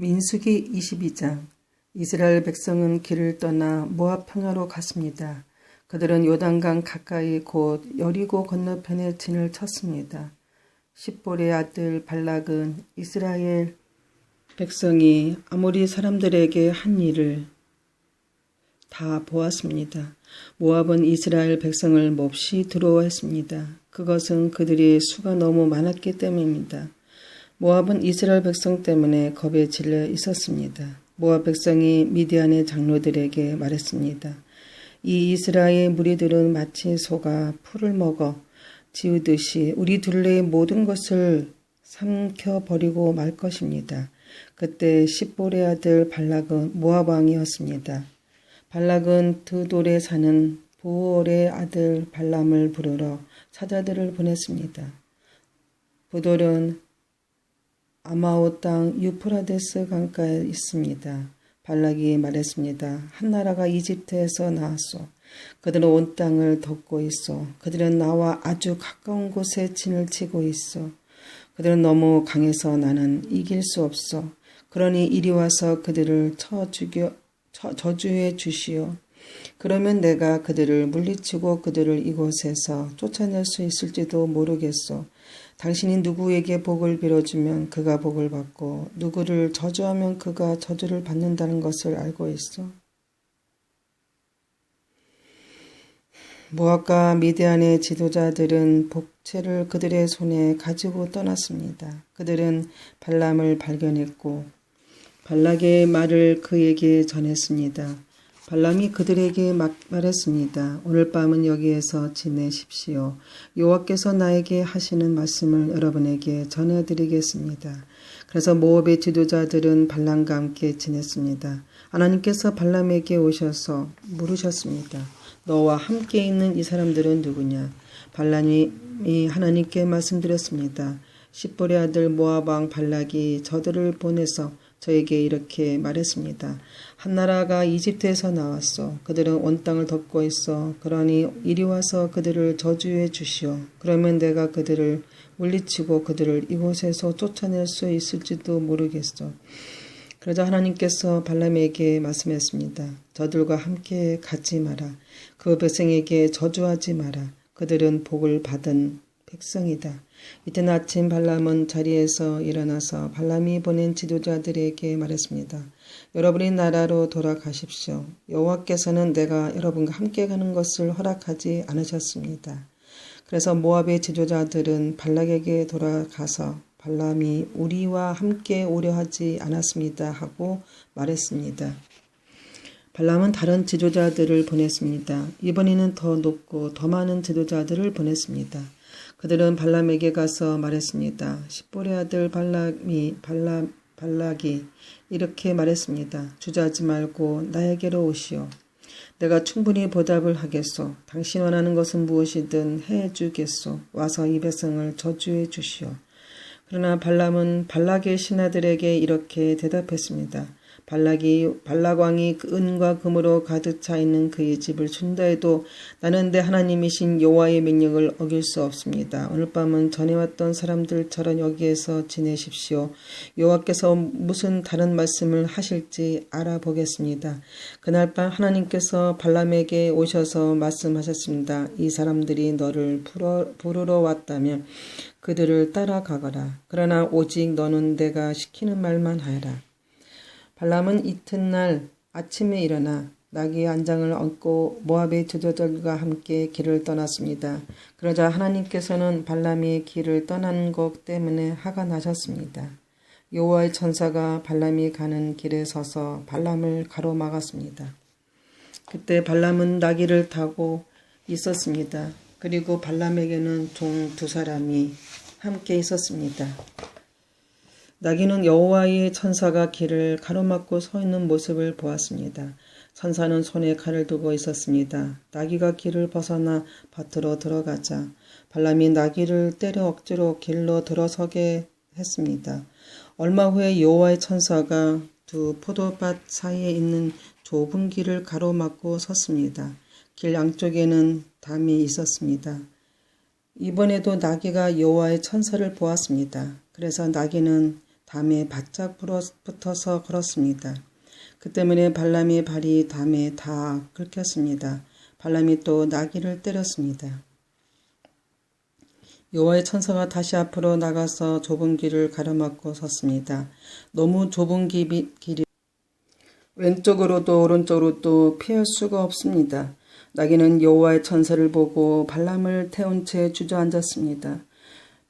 민수기 22장. 이스라엘 백성은 길을 떠나 모압 평야로 갔습니다. 그들은 요단강 가까이 곧 여리고 건너편에 진을 쳤습니다. 십볼의 아들 발락은 이스라엘 백성이 아모리 사람들에게 한 일을 다 보았습니다. 모압은 이스라엘 백성을 몹시 두려워했습니다. 그것은 그들의 수가 너무 많았기 때문입니다. 모압은 이스라엘 백성 때문에 겁에 질려 있었습니다. 모압 백성이 미디안의 장로들에게 말했습니다. 이 이스라엘 무리들은 마치 소가 풀을 먹어 지우듯이 우리 둘레의 모든 것을 삼켜버리고 말 것입니다. 그때 십볼의 아들 발락은 모압 왕이었습니다. 발락은 드돌에 사는 부올의 아들 발람을 부르러 사자들을 보냈습니다. 부돌은 아마오 땅 유프라데스 강가에 있습니다. 발락이 말했습니다. 한 나라가 이집트에서 나왔소. 그들은 온 땅을 덮고 있어. 그들은 나와 아주 가까운 곳에 진을 치고 있어. 그들은 너무 강해서 나는 이길 수 없어. 그러니 이리 와서 그들을 저주해 주시오. 그러면 내가 그들을 물리치고 그들을 이곳에서 쫓아낼 수 있을지도 모르겠소. 당신이 누구에게 복을 빌어주면 그가 복을 받고 누구를 저주하면 그가 저주를 받는다는 것을 알고 있어. 모압과 미디안의 지도자들은 복채를 그들의 손에 가지고 떠났습니다. 그들은 발람을 발견했고 발락의 말을 그에게 전했습니다. 발람이 그들에게 말했습니다. 오늘 밤은 여기에서 지내십시오. 여호와께서 나에게 하시는 말씀을 여러분에게 전해드리겠습니다. 그래서 모압의 지도자들은 발람과 함께 지냈습니다. 하나님께서 발람에게 오셔서 물으셨습니다. 너와 함께 있는 이 사람들은 누구냐? 발람이 하나님께 말씀드렸습니다. 십볼의 아들 모압 왕 발락이 저들을 보내서 저에게 이렇게 말했습니다. 한 나라가 이집트에서 나왔어. 그들은 온 땅을 덮고 있어. 그러니 이리 와서 그들을 저주해 주시오. 그러면 내가 그들을 물리치고 그들을 이곳에서 쫓아낼 수 있을지도 모르겠어. 그러자 하나님께서 발람에게 말씀했습니다. 저들과 함께 가지 마라. 그 백성에게 저주하지 마라. 그들은 복을 받은 백성이다. 이튿 아침 발람은 자리에서 일어나서 발람이 보낸 지도자들에게 말했습니다. 여러분이 나라로 돌아가십시오. 여호와께서는 내가 여러분과 함께 가는 것을 허락하지 않으셨습니다. 그래서 모압의 지도자들은 발락에게 돌아가서 발람이 우리와 함께 오려 하지 않았습니다 하고 말했습니다. 발람은 다른 지도자들을 보냈습니다. 이번에는 더 높고 더 많은 지도자들을 보냈습니다. 그들은 발람에게 가서 말했습니다. 십볼의 아들 발락이 이렇게 말했습니다. 주저하지 말고 나에게로 오시오. 내가 충분히 보답을 하겠소. 당신 원하는 것은 무엇이든 해주겠소. 와서 이 백성을 저주해 주시오. 그러나 발람은 발락의 신하들에게 이렇게 대답했습니다. 발락 왕이 은과 금으로 가득 차 있는 그의 집을 준다 해도 나는 내 하나님이신 여호와의 명령을 어길 수 없습니다. 오늘 밤은 전해왔던 사람들처럼 여기에서 지내십시오. 여호와께서 무슨 다른 말씀을 하실지 알아보겠습니다. 그날 밤 하나님께서 발람에게 오셔서 말씀하셨습니다. 이 사람들이 너를 부르러 왔다면 그들을 따라가거라. 그러나 오직 너는 내가 시키는 말만 하여라. 발람은 이튿날 아침에 일어나 나귀 안장을 얹고 모압의 지도자들과 함께 길을 떠났습니다. 그러자 하나님께서는 발람의 길을 떠난 것 때문에 화가 나셨습니다. 여호와의 천사가 발람이 가는 길에 서서 발람을 가로막았습니다. 그때 발람은 나귀를 타고 있었습니다. 그리고 발람에게는 종 2사람이 함께 있었습니다. 나귀는 여호와의 천사가 길을 가로막고 서 있는 모습을 보았습니다. 천사는 손에 칼을 두고 있었습니다. 나귀가 길을 벗어나 밭으로 들어가자 발람이 나귀를 때려 억지로 길로 들어서게 했습니다. 얼마 후에 여호와의 천사가 두 포도밭 사이에 있는 좁은 길을 가로막고 섰습니다. 길 양쪽에는 담이 있었습니다. 이번에도 나귀가 여호와의 천사를 보았습니다. 그래서 나귀는 담에 바짝 붙어서 걸었습니다. 그 때문에 발람의 발이 담에 다 긁혔습니다. 발람이 또 나귀를 때렸습니다. 여호와의 천사가 다시 앞으로 나가서 좁은 길을 가로막고 섰습니다. 너무 좁은 길이 왼쪽으로도 오른쪽으로도 피할 수가 없습니다. 나귀는 여호와의 천사를 보고 발람을 태운 채 주저앉았습니다.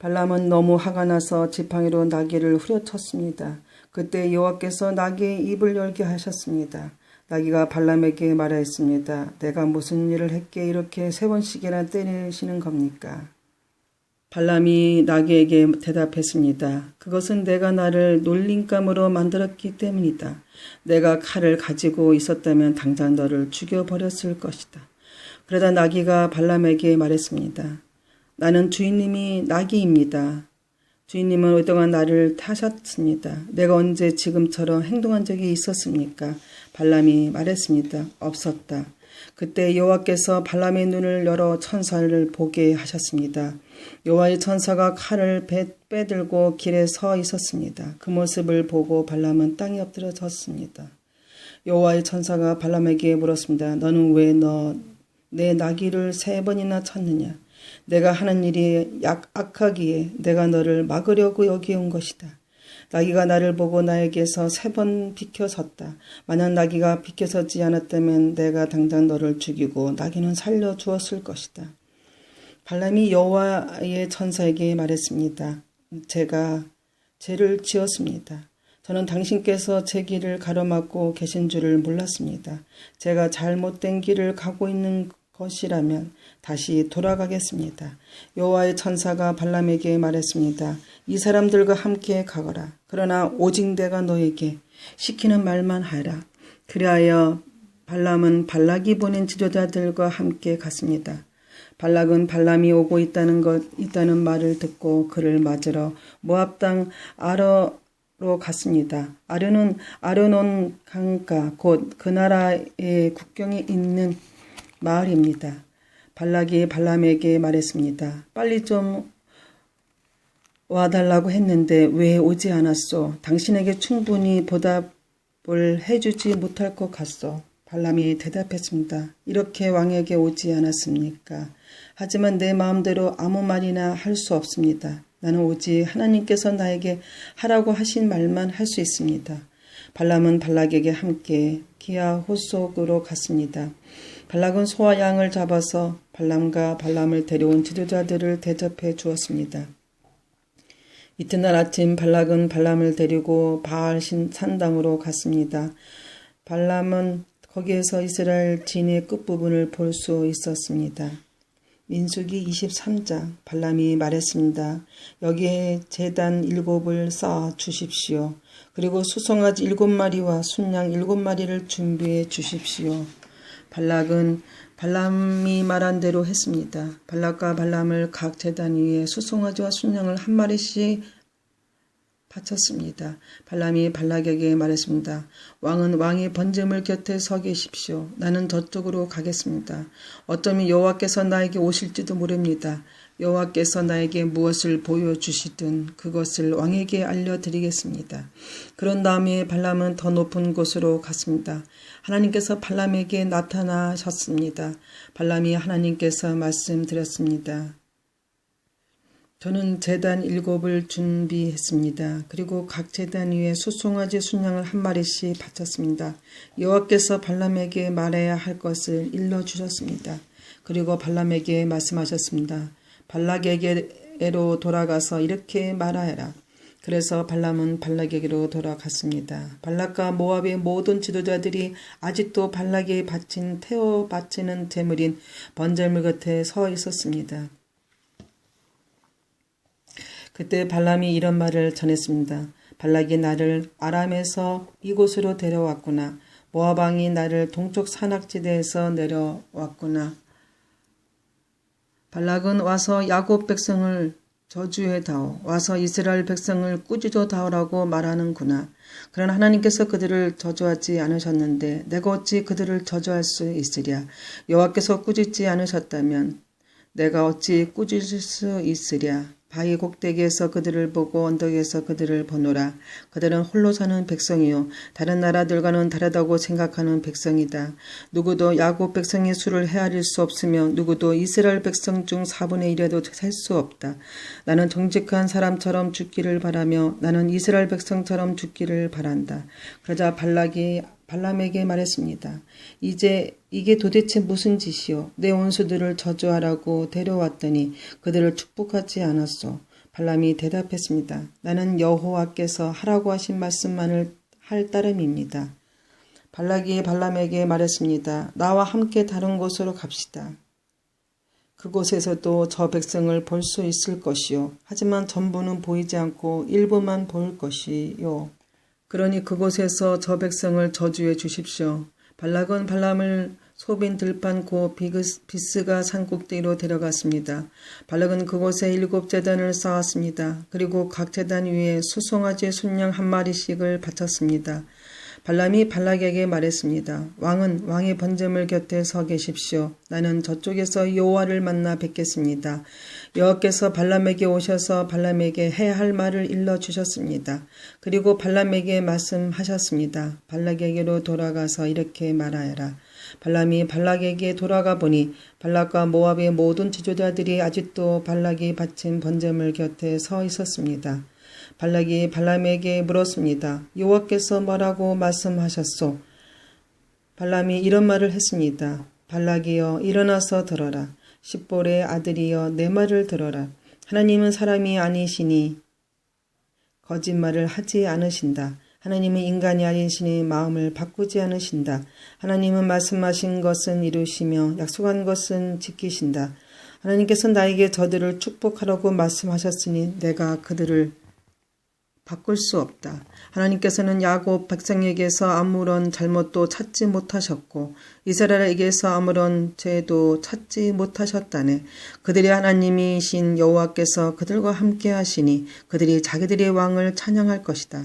발람은 너무 화가 나서 지팡이로 나귀를 후려쳤습니다. 그때 여호와께서 나귀의 입을 열게 하셨습니다. 나귀가 발람에게 말하였습니다. 내가 무슨 일을 했기에 이렇게 3번씩이나 때리시는 겁니까? 발람이 나귀에게 대답했습니다. 그것은 내가 나를 놀림감으로 만들었기 때문이다. 내가 칼을 가지고 있었다면 당장 너를 죽여버렸을 것이다. 그러다 나귀가 발람에게 말했습니다. 나는 주인님이 나귀입니다. 주인님은 오랫동안 나를 타셨습니다. 내가 언제 지금처럼 행동한 적이 있었습니까? 발람이 말했습니다. 없었다. 그때 여호와께서 발람의 눈을 열어 천사를 보게 하셨습니다. 여호와의 천사가 칼을 빼들고 길에 서 있었습니다. 그 모습을 보고 발람은 땅에 엎드려졌습니다. 여호와의 천사가 발람에게 물었습니다. 너는 왜 내 나귀를 3번이나 쳤느냐? 내가 하는 일이 악하기에 내가 너를 막으려고 여기 온 것이다. 나귀가 나를 보고 나에게서 3번 비켜섰다. 만약 나귀가 비켜서지 않았다면 내가 당장 너를 죽이고 나귀는 살려주었을 것이다. 발람이 여호와의 천사에게 말했습니다. 제가 죄를 지었습니다. 저는 당신께서 제 길을 가로막고 계신 줄을 몰랐습니다. 제가 잘못된 길을 가고 있는 것이라면 다시 돌아가겠습니다. 여호와의 천사가 발람에게 말했습니다. 이 사람들과 함께 가거라. 그러나 오직 내가 너에게 시키는 말만 하라. 그리하여 발람은 발락이 보낸 지도자들과 함께 갔습니다. 발락은 발람이 오고 있다는 말을 듣고 그를 맞으러 모압 땅 아르로 갔습니다. 아르는 아르논 강가 곧 그 나라의 국경에 있는 마을입니다. 발락이 발람에게 말했습니다. 빨리 좀 와달라고 했는데 왜 오지 않았소? 당신에게 충분히 보답을 해주지 못할 것 같소. 발람이 대답했습니다. 이렇게 왕에게 오지 않았습니까? 하지만 내 마음대로 아무 말이나 할 수 없습니다. 나는 오직 하나님께서 나에게 하라고 하신 말만 할 수 있습니다. 발람은 발락에게 함께 기하호속으로 갔습니다. 발락은 소와 양을 잡아서 발람과 발람을 데려온 지도자들을 대접해 주었습니다. 이튿날 아침 발락은 발람을 데리고 바알 산당으로 갔습니다. 발람은 거기에서 이스라엘 진의 끝부분을 볼 수 있었습니다. 민수기 23장 발람이 말했습니다. 여기에 제단 7을 쌓아 주십시오. 그리고 수송아지 7마리와 순양 7마리를 준비해 주십시오. 발락은 발람이 말한 대로 했습니다. 발락과 발람을 각 제단 위에 수송아지와 순양을 1마리씩 바쳤습니다. 발람이 발락에게 말했습니다. 왕은 왕의 번제물 곁에 서 계십시오. 나는 저쪽으로 가겠습니다. 어쩌면 여호와께서 나에게 오실지도 모릅니다. 여호와께서 나에게 무엇을 보여주시든 그것을 왕에게 알려드리겠습니다. 그런 다음에 발람은 더 높은 곳으로 갔습니다. 하나님께서 발람에게 나타나셨습니다. 발람이 하나님께서 말씀드렸습니다. 저는 제단 7을 준비했습니다. 그리고 각 제단 위에 수송아지 순양을 1마리씩 바쳤습니다. 여호와께서 발람에게 말해야 할 것을 일러주셨습니다. 그리고 발람에게 말씀하셨습니다. 발락에게로 돌아가서 이렇게 말하여라. 그래서 발람은 발락에게로 돌아갔습니다. 발락과 모압의 모든 지도자들이 아직도 발락이 태워 바치는 제물인 번제물 곁에 서 있었습니다. 그때 발람이 이런 말을 전했습니다. 발락이 나를 아람에서 이곳으로 데려왔구나. 모압 왕이 나를 동쪽 산악지대에서 내려왔구나. 발락은 와서 야곱 백성을 저주해다오. 와서 이스라엘 백성을 꾸짖어다오라고 말하는구나. 그러나 하나님께서 그들을 저주하지 않으셨는데 내가 어찌 그들을 저주할 수 있으랴. 여호와께서 꾸짖지 않으셨다면 내가 어찌 꾸짖을 수 있으랴. 바위 꼭대기에서 그들을 보고 언덕에서 그들을 보노라. 그들은 홀로 사는 백성이요 다른 나라들과는 다르다고 생각하는 백성이다. 누구도 야곱 백성의 수를 헤아릴 수 없으며 누구도 이스라엘 백성 중 4분의 1에도 셀 수 없다. 나는 정직한 사람처럼 죽기를 바라며 나는 이스라엘 백성처럼 죽기를 바란다. 그러자 발람에게 말했습니다. 이게 도대체 무슨 짓이요? 내 원수들을 저주하라고 데려왔더니 그들을 축복하지 않았소. 발람이 대답했습니다. 나는 여호와께서 하라고 하신 말씀만을 할 따름입니다. 발락이 발람에게 말했습니다. 나와 함께 다른 곳으로 갑시다. 그곳에서도 저 백성을 볼 수 있을 것이요. 하지만 전부는 보이지 않고 일부만 보일 것이요. 그러니 그곳에서 저 백성을 저주해 주십시오. 발락은 발람을 소빈 들판 고 비스가 산 꼭대기로 데려갔습니다. 발락은 그곳에 7제단을 쌓았습니다. 그리고 각 제단 위에 수송아지 순양 1마리씩을 바쳤습니다. 발람이 발락에게 말했습니다. 왕은 왕의 번제물 곁에 서 계십시오. 나는 저쪽에서 여호와를 만나 뵙겠습니다. 여호와께서 발람에게 오셔서 발람에게 해야 할 말을 일러주셨습니다. 그리고 발람에게 말씀하셨습니다. 발락에게로 돌아가서 이렇게 말하여라. 발람이 발락에게 돌아가 보니 발락과 모압의 모든 지도자들이 아직도 발락이 바친 번제물 곁에 서 있었습니다. 발락이 발람에게 물었습니다. 여호와께서 뭐라고 말씀하셨소? 발람이 이런 말을 했습니다. 발락이여 일어나서 들어라. 십볼의 아들이여 내 말을 들어라. 하나님은 사람이 아니시니 거짓말을 하지 않으신다. 하나님은 인간이 아니시니 마음을 바꾸지 않으신다. 하나님은 말씀하신 것은 이루시며 약속한 것은 지키신다. 하나님께서 나에게 저들을 축복하라고 말씀하셨으니 내가 그들을 바꿀 수 없다. 하나님께서는 야곱 백성에게서 아무런 잘못도 찾지 못하셨고 이스라엘에게서 아무런 죄도 찾지 못하셨다네. 그들의 하나님이신 여호와께서 그들과 함께 하시니 그들이 자기들의 왕을 찬양할 것이다.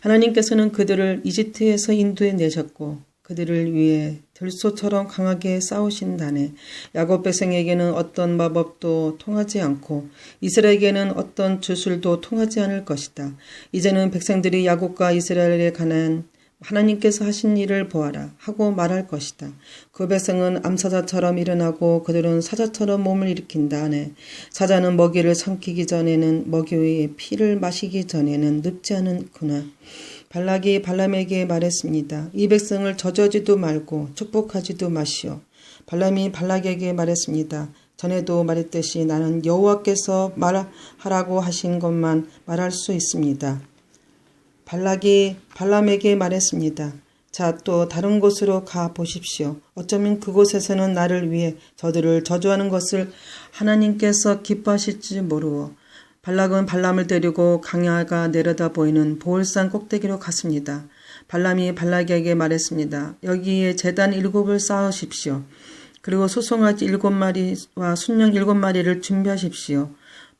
하나님께서는 그들을 이집트에서 인도해 내셨고 그들을 위해 들소처럼 강하게 싸우신다네. 야곱 백성에게는 어떤 마법도 통하지 않고 이스라엘에게는 어떤 주술도 통하지 않을 것이다. 이제는 백성들이 야곱과 이스라엘에 관한 하나님께서 하신 일을 보아라 하고 말할 것이다. 그 백성은 암사자처럼 일어나고 그들은 사자처럼 몸을 일으킨다네. 사자는 먹이를 삼키기 전에는 먹이의 피를 마시기 전에는 늙지 않은구나. 발락이 발람에게 말했습니다. 이 백성을 저주하지도 말고 축복하지도 마시오. 발람이 발락에게 말했습니다. 전에도 말했듯이 나는 여호와께서 말하라고 하신 것만 말할 수 있습니다. 발락이 발람에게 말했습니다. 자, 또 다른 곳으로 가 보십시오. 어쩌면 그곳에서는 나를 위해 저들을 저주하는 것을 하나님께서 기뻐하실지 모르오. 발락은 발람을 데리고 강야가 내려다 보이는 보울산 꼭대기로 갔습니다. 발람이 발락에게 말했습니다. 여기에 제단 7을 쌓으십시오. 그리고 소송아지 7마리와 순양 7마리를 준비하십시오.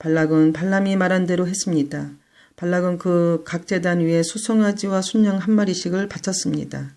발락은 발람이 말한 대로 했습니다. 발락은 그 각 제단 위에 수송아지와 순양 1마리씩을 바쳤습니다.